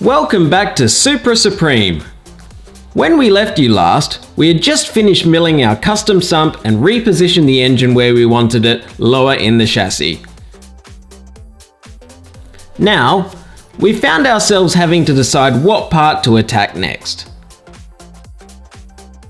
Welcome back to Supra Supreme. When we left you last, we had just finished milling our custom sump and repositioned the engine where we wanted it, lower in the chassis. Now, we found ourselves having to decide what part to attack next.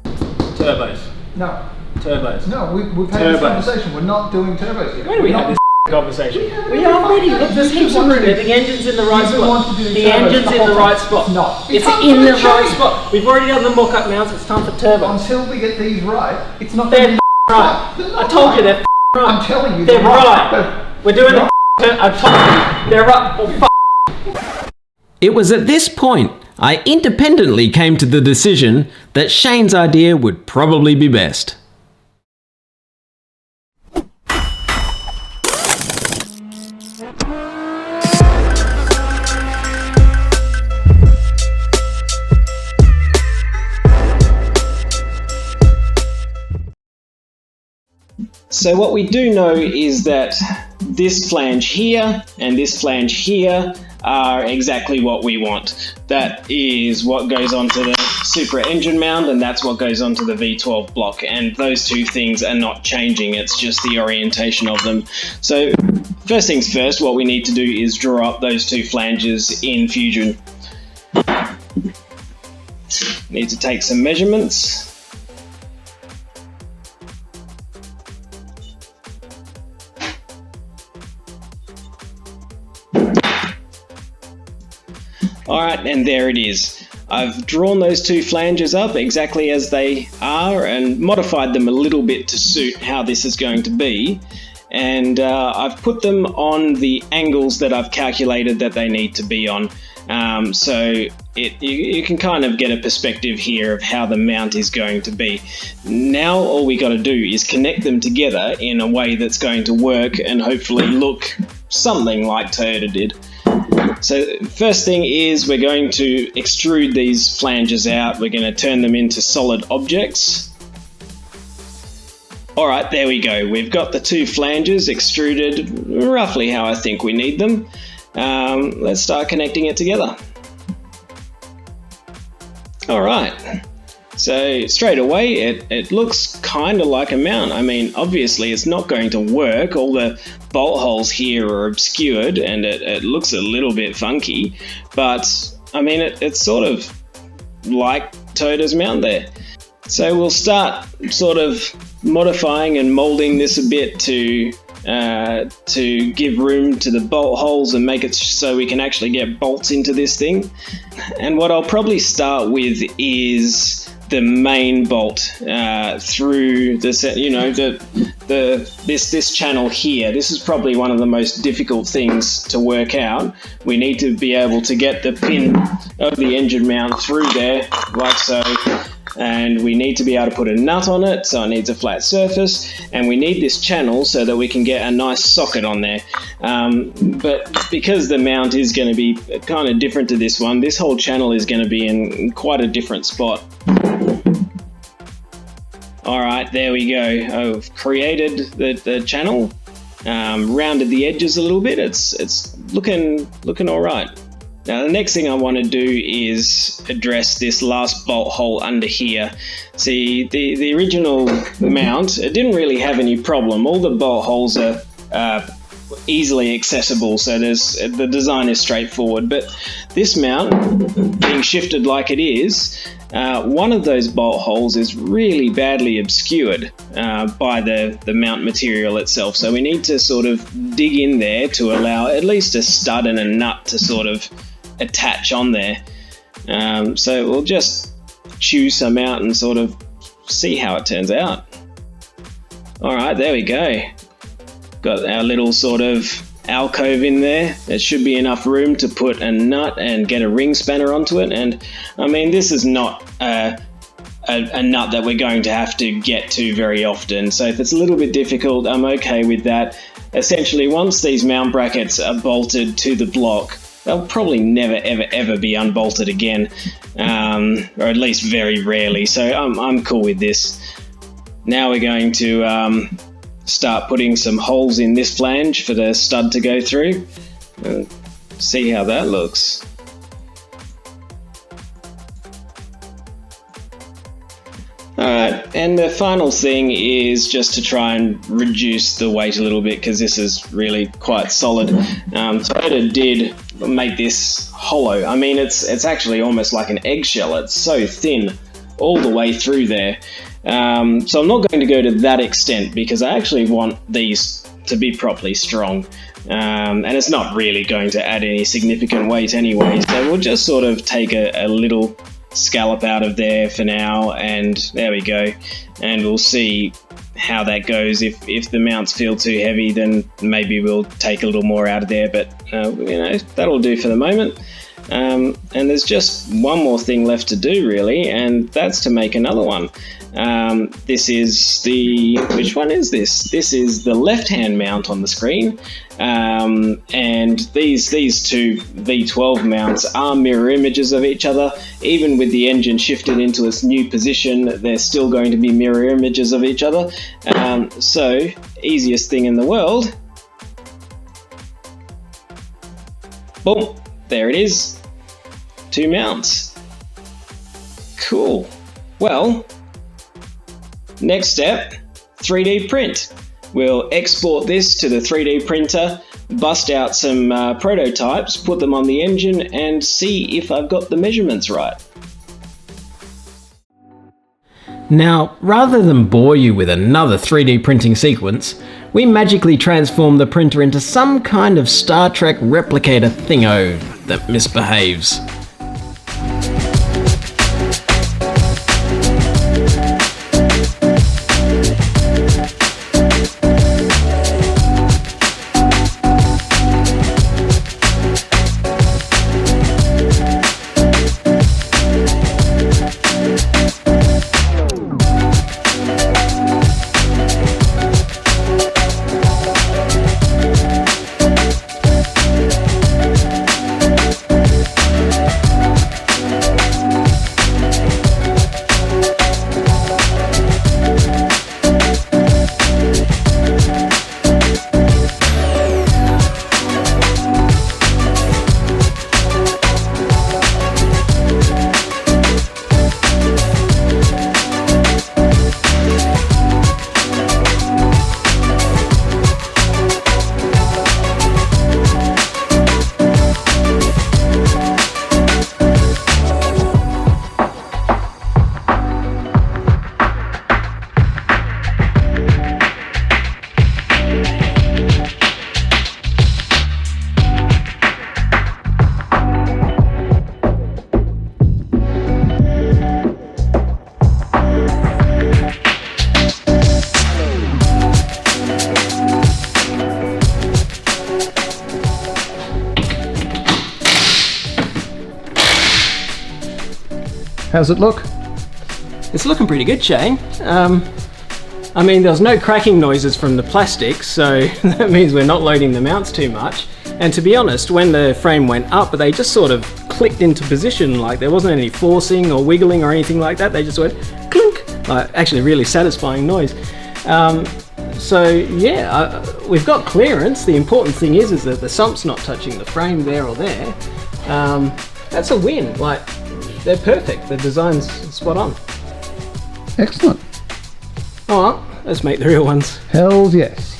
Turbos. No. Turbos. No, we've had this conversation. We're not doing turbos yet. Where do we have this conversation? We are ready. Look, there's heaps of room there. The engine's in the right spot. The engine's in the right spot. No. It's in the right spot. We've already done the mock-up mounts. It's time for turbos. Until we get these right, it's not They're right. I told you they're right. I'm telling you they're right. We're doing it. I told you they're right. Oh, It was at this point I independently came to the decision that Shane's idea would probably be best. So what we do know is that this flange here and this flange here are exactly what we want. That is what goes onto the Supra engine mount, and that's what goes onto the V12 block, and those two things are not changing, it's just the orientation of them. So first things first, what we need to do is draw up those two flanges in Fusion. Need to take some measurements. Alright, and there it is. I've drawn those two flanges up exactly as they are and modified them a little bit to suit how this is going to be. And I've put them on the angles that I've calculated that they need to be on. So you can kind of get a perspective here of how the mount is going to be. Now all we got to do is connect them together in a way that's going to work and hopefully look something like Toyota did. So first thing is we're going to extrude these flanges out. We're going to turn them into solid objects. Alright, there we go. We've got the two flanges extruded roughly how I think we need them. Let's start connecting it together. Alright, so straight away it looks kind of like a mount. I mean, obviously it's not going to work. All the bolt holes here are obscured and it looks a little bit funky, but I mean it's sort of like Toyota's mount there. So we'll start sort of modifying and molding this a bit to give room to the bolt holes and make it so we can actually get bolts into this thing. And what I'll probably start with is the main bolt through this, you know, this channel here. This is probably one of the most difficult things to work out. We need to be able to get the pin of the engine mount through there, like so. And we need to be able to put a nut on it, so it needs a flat surface, and we need this channel so that we can get a nice socket on there. But because the mount is going to be kind of different to this one, this whole channel is going to be in quite a different spot. Alright, there we go. I've created the channel, rounded the edges a little bit. It's looking alright. Now the next thing I want to do is address this last bolt hole under here. See, the original mount, it didn't really have any problem. All the bolt holes are easily accessible, so the design is straightforward. But this mount, being shifted like it is, one of those bolt holes is really badly obscured by the mount material itself. So we need to sort of dig in there to allow at least a stud and a nut to sort of attach on there. So we'll just chew some out and sort of see how it turns out. Alright, there we go. Got our little sort of alcove in there. There should be enough room to put a nut and get a ring spanner onto it. And I mean, this is not a nut that we're going to have to get to very often. So if it's a little bit difficult, I'm okay with that. Essentially, once these mount brackets are bolted to the block, they'll probably never ever be unbolted again, or at least very rarely. So I'm cool with this. Now we're going to start putting some holes in this flange for the stud to go through. See how that looks. and the final thing is just to try and reduce the weight a little bit, because this is really quite solid. Toyota did make this hollow. I mean, it's actually almost like an eggshell. It's so thin all the way through there. So I'm not going to go to that extent, because I actually want these to be properly strong. And it's not really going to add any significant weight anyway, so we'll just sort of take a little scallop out of there for now, and there we go, and we'll see how that goes. If the mounts feel too heavy, then maybe we'll take a little more out of there, but that'll do for the moment. And there's just one more thing left to do, really, and that's to make another one. This is which one is this? This is the left-hand mount on the screen, and these two V12 mounts are mirror images of each other. Even with the engine shifted into its new position, they're still going to be mirror images of each other. So, easiest thing in the world. Boom, there it is. 2 mounts. Cool. Well, next step, 3D print. We'll export this to the 3D printer, bust out some prototypes, put them on the engine, and see if I've got the measurements right. Now, rather than bore you with another 3D printing sequence, we magically transform the printer into some kind of Star Trek replicator thingo that misbehaves. How's it look? It's looking pretty good, Shane. I mean, there's no cracking noises from the plastic, so that means we're not loading the mounts too much. And to be honest, when the frame went up, they just sort of clicked into position, like there wasn't any forcing or wiggling or anything like that. They just went clink, like actually really satisfying noise. So yeah, we've got clearance. The important thing is that the sump's not touching the frame there or there. That's a win. Like, they're perfect. The design's spot on. Excellent. All right, let's make the real ones. Hells yes.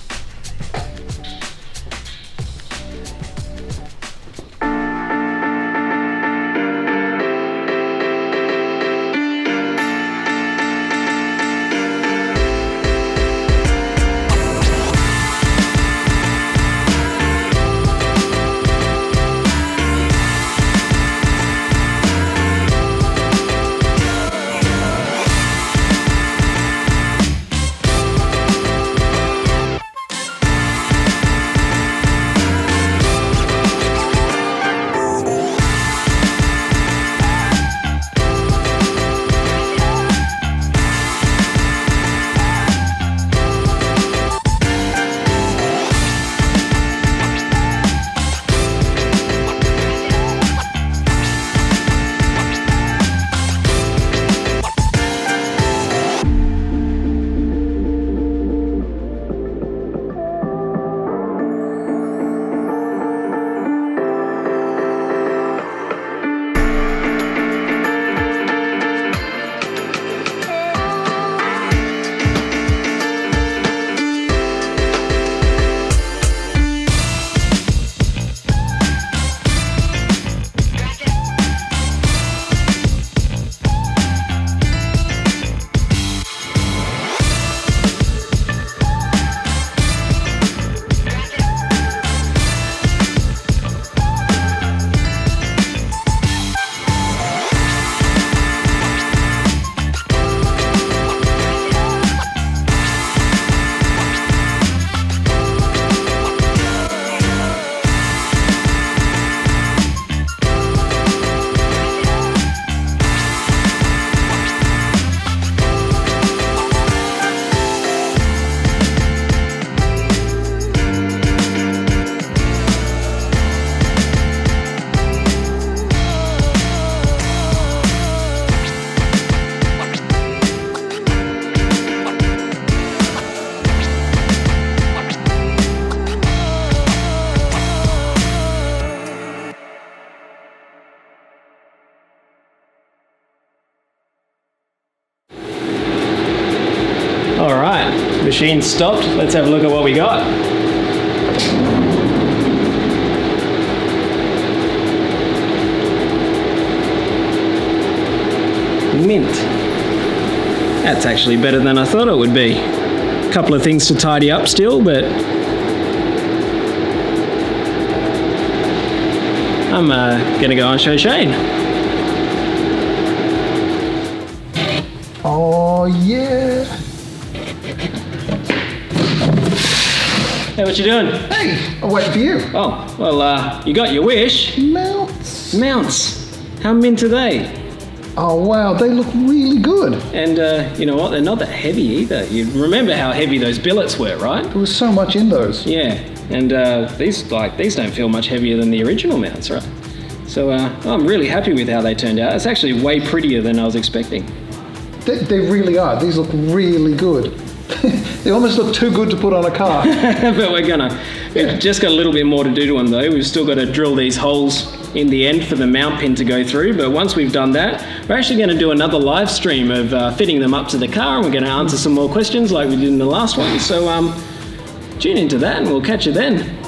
machine stopped. Let's have a look at what we got. Mint. That's actually better than I thought it would be. A couple of things to tidy up still, but I'm gonna go and show Shane. Oh yeah. Hey, what you doing? Hey, I'll wait for you. Oh, well, you got your wish. Mounts. Mounts. How mint are they? Oh wow, they look really good. And you know what? They're not that heavy either. You remember how heavy those billets were, right? There was so much in those. Yeah. And these don't feel much heavier than the original mounts, right? So I'm really happy with how they turned out. It's actually way prettier than I was expecting. They really are. These look really good. They almost look too good to put on a car. But we've just got a little bit more to do to them though. We've still got to drill these holes in the end for the mount pin to go through, but once we've done that, we're actually going to do another live stream of fitting them up to the car, and we're going to answer some more questions like we did in the last one. So tune into that and we'll catch you then.